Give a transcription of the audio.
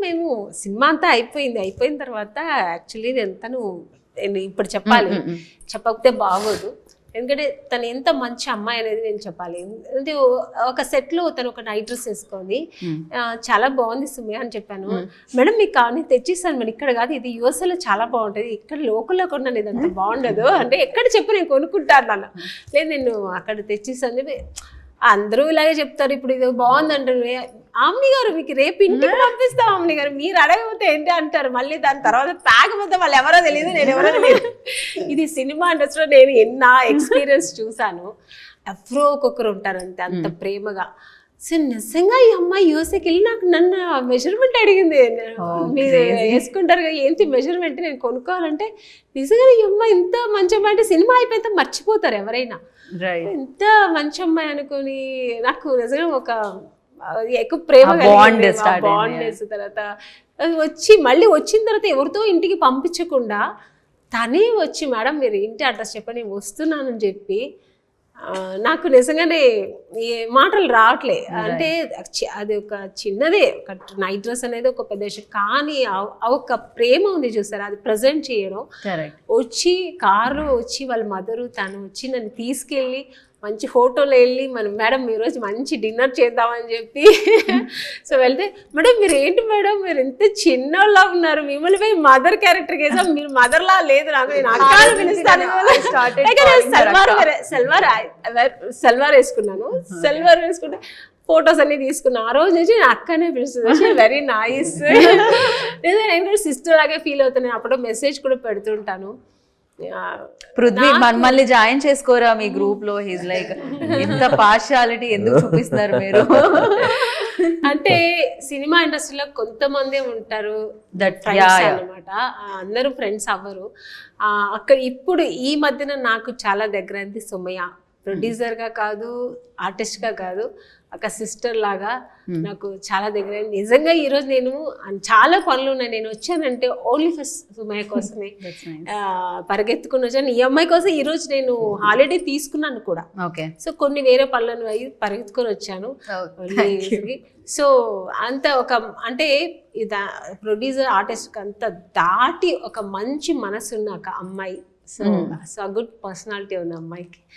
మేము సినిమా అంతా అయిపోయిన తర్వాత యాక్చువల్లీ నేను ఇప్పుడు చెప్పాలి, చెప్పకపోతే బాగోదు. ఎందుకంటే తను ఎంత మంచి అమ్మాయి అనేది నేను చెప్పాలి. అంటే ఒక సెట్లో తను ఒక నైట్ డ్రెస్ వేసుకొని చాలా బాగుంది సుమి అని చెప్పాను. మేడం మీకు కానీ తెచ్చిస్తాను మేడం, ఇక్కడ కాదు ఇది యూఎస్ఏలో చాలా బాగుంటుంది, ఇక్కడ లోకల్లో కొన్నాను ఇది అంత బాగుండదు అంటే ఎక్కడ చెప్పు నేను కొనుక్కుంటాను అన్న. లేదు నేను అక్కడ తెచ్చిస్తాను చెప్పి అందరూ ఇలాగే చెప్తారు. ఇప్పుడు ఇది బాగుంది అంటారు. ఆమ్ని గారు మీకు రేపు ఇంటికి పంపిస్తాం ఆమ్ని గారు, మీరు అడగకపోతే ఏంటి అంటారు. మళ్ళీ దాని తర్వాత తాగకపోతే వాళ్ళు ఎవరో తెలియదు, నేను ఎవరో తెలియదు. ఇది సినిమా ఇండస్ట్రీలో నేను ఎన్నో ఎక్స్పీరియన్స్ చూసాను. ఎవరో ఒక్కొక్కరు ఉంటారు అంతే, అంత ప్రేమగా. సో నిజంగా ఈ అమ్మాయి యూఎస్ఏకి వెళ్ళి నన్ను మెజర్మెంట్ అడిగింది. మీరు వేసుకుంటారు కదా ఏంటి మెజర్మెంట్ నేను కొనుక్కోవాలంటే, నిజంగా ఈ అమ్మాయి ఇంత మంచి అమ్మాయి అంటే సినిమా అయిపోయితే మర్చిపోతారు ఎవరైనా. ఎంత మంచి అమ్మాయి అనుకొని నాకు నిజంగా ఒక ఎక్కువ ప్రేమ బాండెస్. తర్వాత మళ్ళీ వచ్చిన తర్వాత ఎవరితో ఇంటికి పంపించకుండా తనే వచ్చి మేడం మీరు ఇంటి అడ్రస్ చెప్పండి నేను వస్తున్నానని చెప్పి, నాకు నిజంగానే ఏ మాటలు రావట్లే. అంటే అది ఒక చిన్నదే, ఒక నైట్ డ్రెస్ అనేది ఒక పెద్ద విషయం, కానీ ఒక ప్రేమ ఉంది చూసారు, అది ప్రజెంట్ చేయడం. వచ్చి కారులో వచ్చి వాళ్ళ మదరు తను వచ్చి నన్ను తీసుకెళ్ళి మంచి హోటల్లో వెళ్ళి మనం మేడం ఈరోజు మంచి డిన్నర్ చేద్దామని చెప్పి సో వెళ్తే మేడం మీరు ఏంటి మేడం మీరు ఎంత చిన్నలా ఉన్నారు, మిమ్మల్ని పోయి మదర్ క్యారెక్టర్ వేసాం, మీరు మదర్లా లేదు నాకు, నేను అక్క పిలుస్తాను. సల్వార్ వేసుకున్నాను, సల్వార్ వేసుకుంటే ఫొటోస్ అన్ని తీసుకున్నా. ఆ రోజు నుంచి నేను అక్కనే పిలుస్తుంది, వెరీ నైస్. నేను కూడా సిస్టర్ లాగే ఫీల్ అవుతున్నాను. అప్పుడు మెసేజ్ కూడా పెడుతుంటాను. పృథ్వీ మమ్మల్ని జాయిన్ చేసుకోరా మీ గ్రూప్ లో, హీస్ లైక్ ఎంత పార్షియాలిటీ ఎందుకు చూపిస్తున్నారు మీరు అంటే సినిమా ఇండస్ట్రీలో కొంతమంది ఉంటారు అనమాట, అందరూ ఫ్రెండ్స్ అవ్వరు. అక్కడ ఇప్పుడు ఈ మధ్యన నాకు చాలా దగ్గర అయింది సుమయ్య, ప్రొడ్యూసర్గా కాదు ఆర్టిస్ట్గా కాదు, ఒక సిస్టర్ లాగా నాకు చాలా దగ్గర. నిజంగా ఈరోజు నేను చాలా పనులు ఉన్నాయి, నేను వచ్చానంటే ఓన్లీ ఫస్ట్ సుమయ్య కోసమే పరిగెత్తుకుని వచ్చాను. ఈ అమ్మాయి కోసం ఈరోజు నేను హాలిడే తీసుకున్నాను కూడా. సో కొన్ని వేరే పనులను అయ్యి పరిగెత్తుకొని వచ్చాను. సో అంత ఒక అంటే ప్రొడ్యూసర్ ఆర్టిస్ట్ అంత దాటి ఒక మంచి మనసు ఉన్న ఒక అమ్మాయి. సో గుడ్ పర్సనాలిటీ ఉంది అమ్మాయికి.